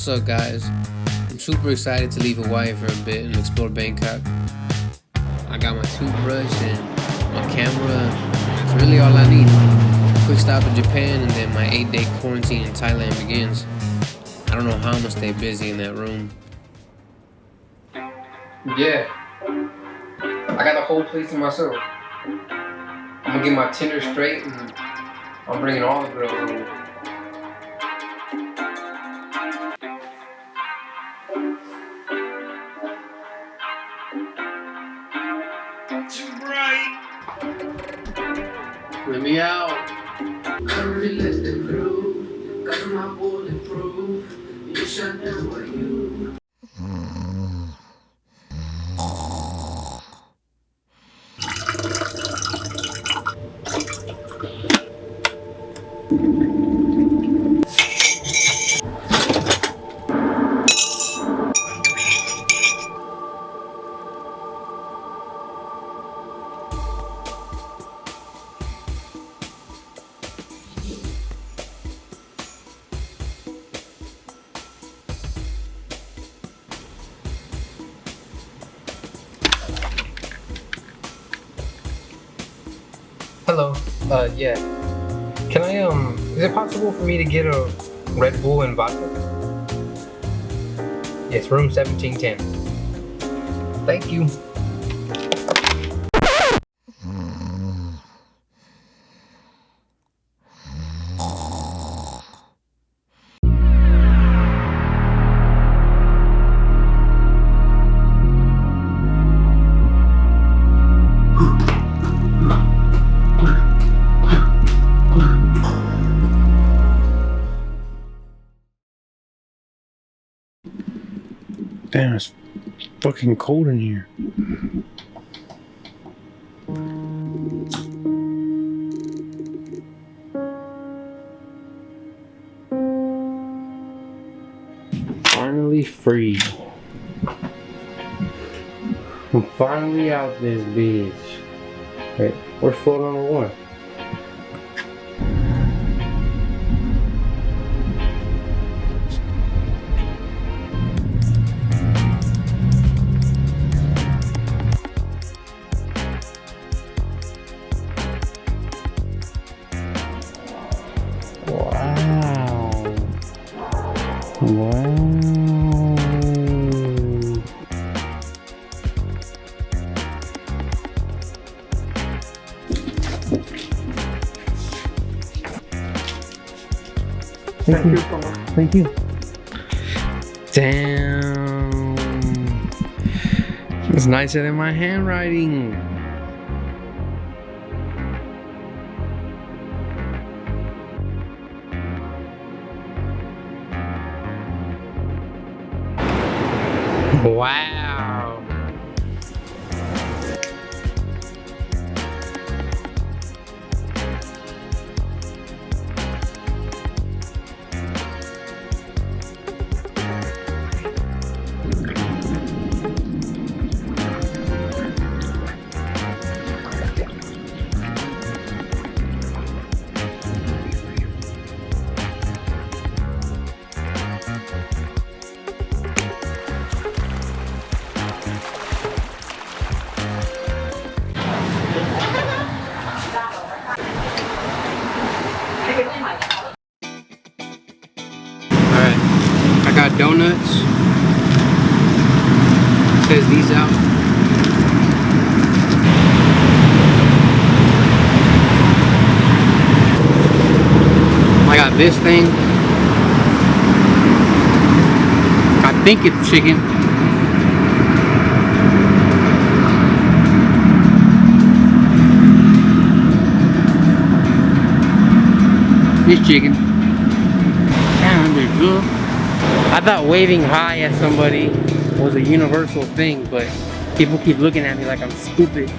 What's up, guys? I'm super excited to leave Hawaii for a bit and explore Bangkok. I got my toothbrush and my camera. That's really all I need. Quick stop in Japan and then my 8-day quarantine in Thailand begins. I don't know how I'm gonna stay busy in that room. Yeah, I got the whole place to myself. I'm gonna get my Tinder straight and I'm bringing all the girls over. Too bright. Let me out. I'm really let them through. Cause my bulletproof. You shut down for you. Hello, yeah. Can I, is it possible for me to get a Red Bull and vodka? Yes, room 1710. Thank you. Damn, it's fucking cold in here. Finally free. I'm finally out this bitch. Wait, where's floor number 1? Wow. Thank you. Thank you. Damn. It's nicer than my handwriting. Wow. Alright, I got donuts. Says these out. I got this thing. I think it's chicken. It's chicken. Damn, they're good. I thought waving hi at somebody was a universal thing, but people keep looking at me like I'm stupid.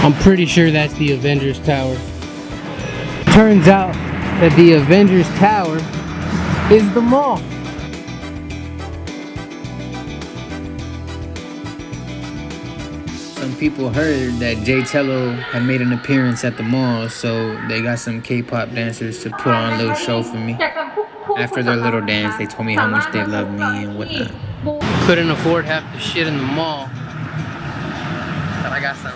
I'm pretty sure that's the Avengers Tower. Turns out that the Avengers Tower is the mall. Some people heard that J-Tello had made an appearance at the mall, so they got some K-pop dancers to put on a little show for me. After their little dance, they told me how much they love me and whatnot. Couldn't afford half the shit in the mall, but I got some.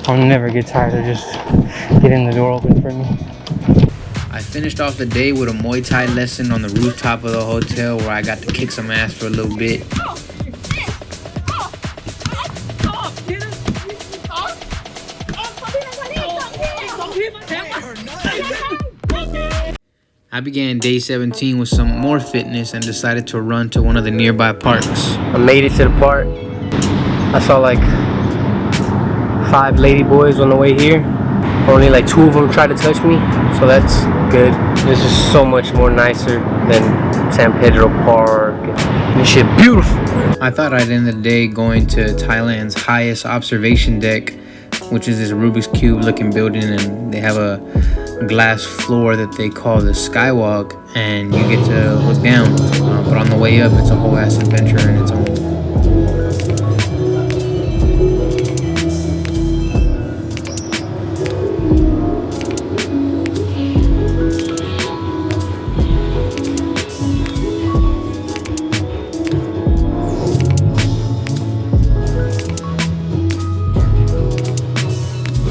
I'll never get tired of just getting the door open for me. I finished off the day with a Muay Thai lesson on the rooftop of the hotel where I got to kick some ass for a little bit. I began day 17 with some more fitness and decided to run to one of the nearby parks. I made it to the park. I saw like 5 lady boys on the way here. Only like 2 of them tried to touch me, so that's good. This is so much more nicer than San Pedro Park. This shit beautiful. I thought I'd end the day going to Thailand's highest observation deck, which is this Rubik's Cube looking building, and they have a glass floor that they call the Skywalk, and you get to look down. But on the way up, it's a whole ass adventure in its own.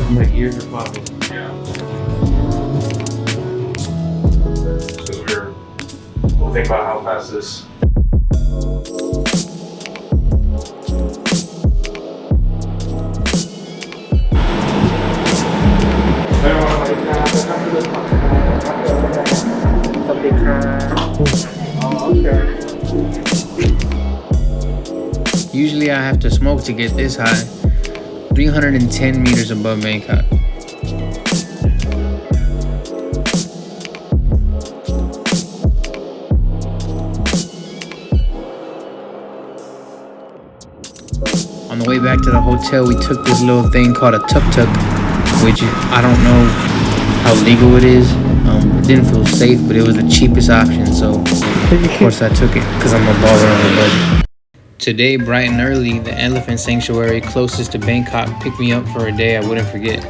My ears are popping. Yeah. So we'll think about how fast this. Usually I have to smoke to get this high. 310 meters above Bangkok. On the way back to the hotel, we took this little thing called a tuk-tuk, which I don't know how legal it is. It didn't feel safe, but it was the cheapest option, so of course I took it because I'm a baller on the budget. Today, bright and early, the elephant sanctuary closest to Bangkok picked me up for a day I wouldn't forget.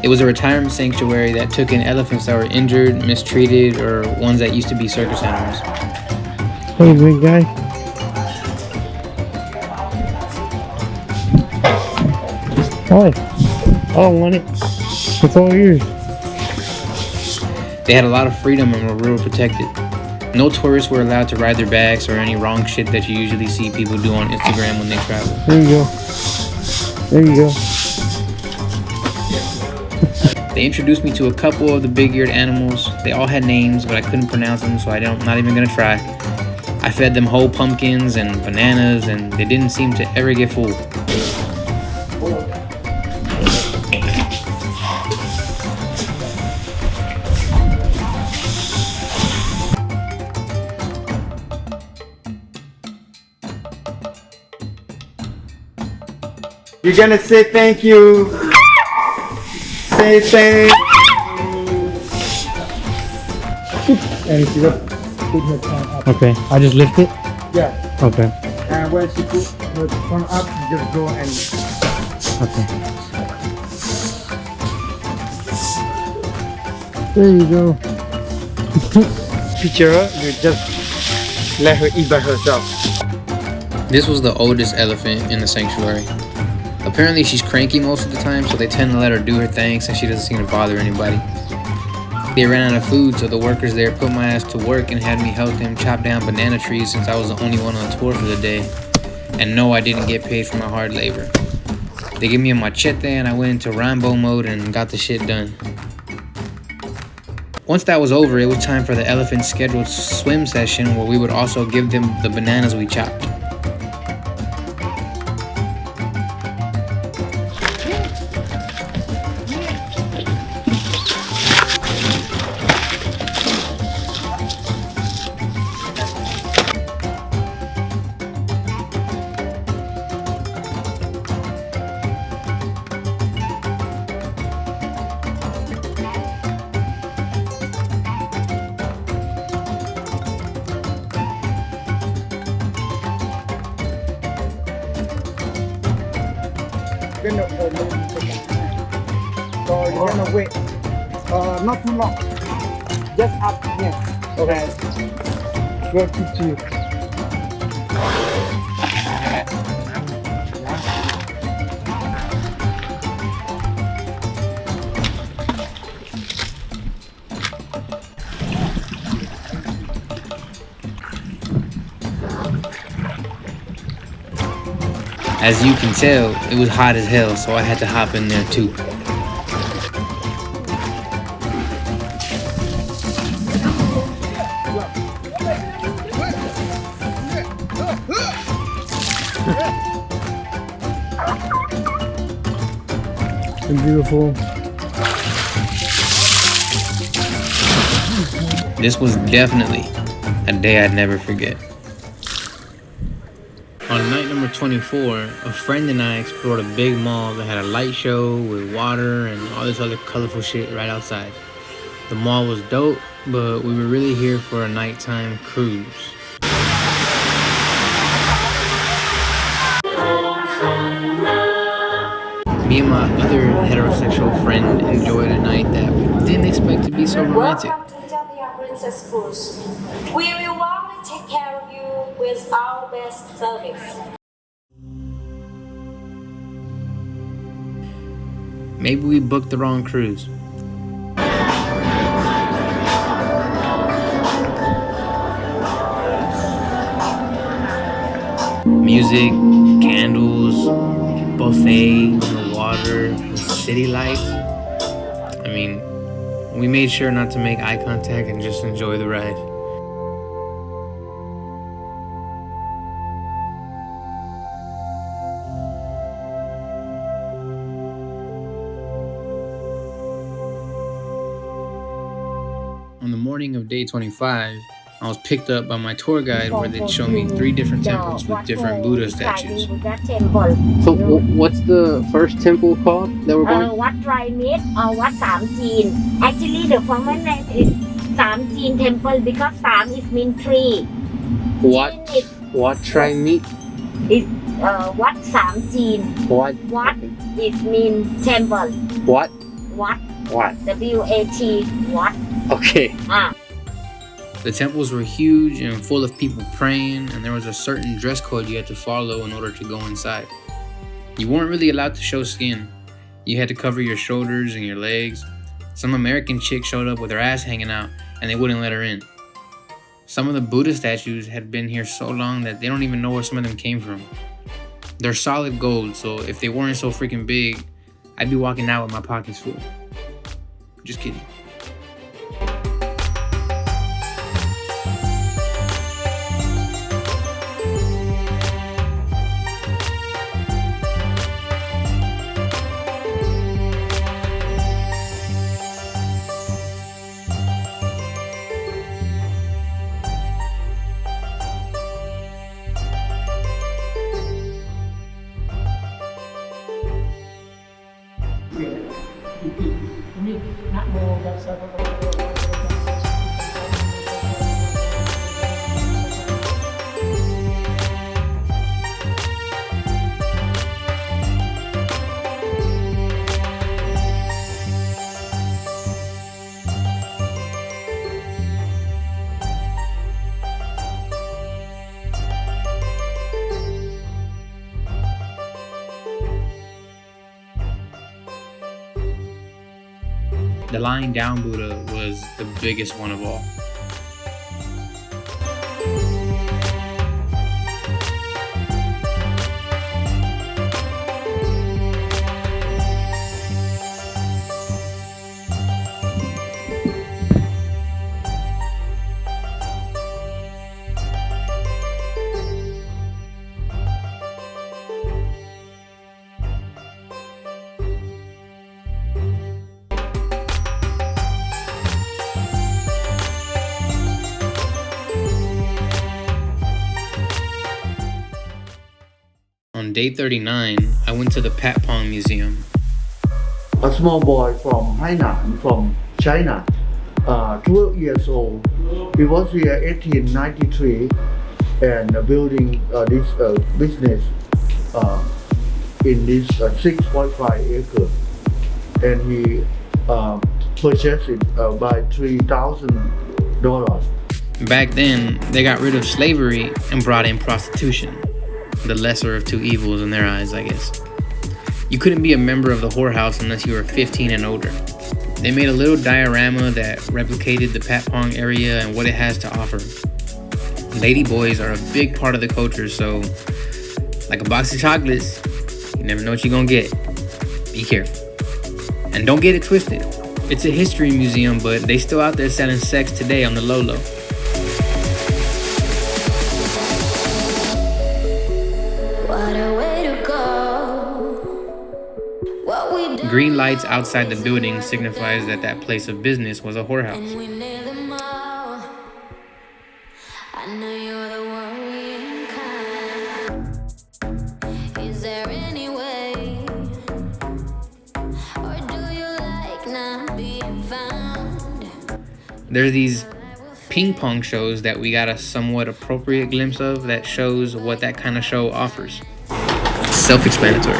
It was a retirement sanctuary that took in elephants that were injured, mistreated, or ones that used to be circus animals. Hey, big guy. Hi. I don't want it. It's all yours. They had a lot of freedom and were real protected. No tourists were allowed to ride their backs or any wrong shit that you usually see people do on Instagram when they travel. There you go. There you go. They introduced me to a couple of the big-eared animals. They all had names, but I couldn't pronounce them, so I'm not even gonna try. I fed them whole pumpkins and bananas, and they didn't seem to ever get full. You're gonna say thank you. Say thank you. And she just put her tongue up. Okay, I just lift it? Yeah. Okay. And when she put her tongue up, you just go and Okay. There you go. picture her, you just let her eat by herself. This was the oldest elephant in the sanctuary. Apparently she's cranky most of the time, so they tend to let her do her thing since she doesn't seem to bother anybody. They ran out of food, so the workers there put my ass to work and had me help them chop down banana trees since I was the only one on tour for the day. And no, I didn't get paid for my hard labor. They gave me a machete and I went into Rambo mode and got the shit done. Once that was over, it was time for the elephant's scheduled swim session where we would also give them the bananas we chopped. So you're gonna wait. Not too long. Just up here. Okay. Good to you. As you can tell, it was hot as hell, so I had to hop in there too. Beautiful. This was definitely a day I'd never forget. On night number 24, a friend and I explored a big mall that had a light show with water and all this other colorful shit right outside. The mall was dope, but we were really here for a nighttime cruise. Me and my other heterosexual friend enjoyed a night that we didn't expect to be so romantic. Welcome to J-Tello Princess Cruise. We will warmly take care of you with our best service. Maybe we booked the wrong cruise. Music, candles, buffet, water, city lights. I mean, we made sure not to make eye contact and just enjoy the ride. On the morning of day 25, I was picked up by my tour guide where they'd show me 3 different temples with different Buddha statues. So what's the first temple called that we're going? วัดไตรมิตร or วัดสามจีน Actually the common name is สามจีน temple because สาม is mean 3. What try meat? is วัดสามจีน What? วัด is mean temple. What? วัด What? W-A-T วัด Okay. The temples were huge and full of people praying, and there was a certain dress code you had to follow in order to go inside. You weren't really allowed to show skin. You had to cover your shoulders and your legs. Some American chick showed up with her ass hanging out, and they wouldn't let her in. Some of the Buddha statues had been here so long that they don't even know where some of them came from. They're solid gold, so if they weren't so freaking big, I'd be walking out with my pockets full. Just kidding. The lying down Buddha was the biggest one of all. On day 39, I went to the Pat Pong Museum. A small boy from Hainan, from China, 12 years old. He was here 1893 and building this business in this 6.5 acre, and he purchased it by $3,000. Back then, they got rid of slavery and brought in prostitution, the lesser of two evils in their eyes, I guess. You couldn't be a member of the whorehouse unless you were 15 and older. They made a little diorama that replicated the Pat Pong area and what it has to offer. Lady boys are a big part of the culture, so like a box of chocolates, you never know what you're gonna get. Be careful. And don't get it twisted. It's a history museum, but they still out there selling sex today on the low-low. Green lights outside the building signifies that that place of business was a whorehouse. There's these ping pong shows that we got a somewhat appropriate glimpse of that shows what that kind of show offers. Self-explanatory.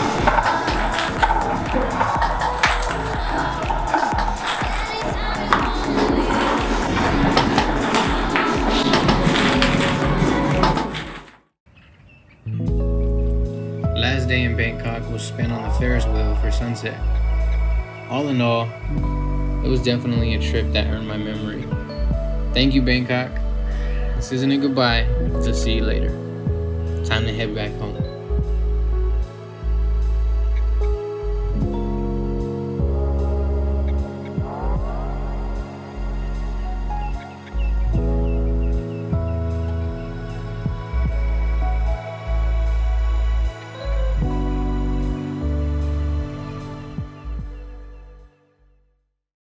Last day in Bangkok was spent on the Ferris wheel for sunset. All in all, it was definitely a trip that earned my memory. Thank you, Bangkok. This isn't a goodbye. I'll see you later. Time to head back home.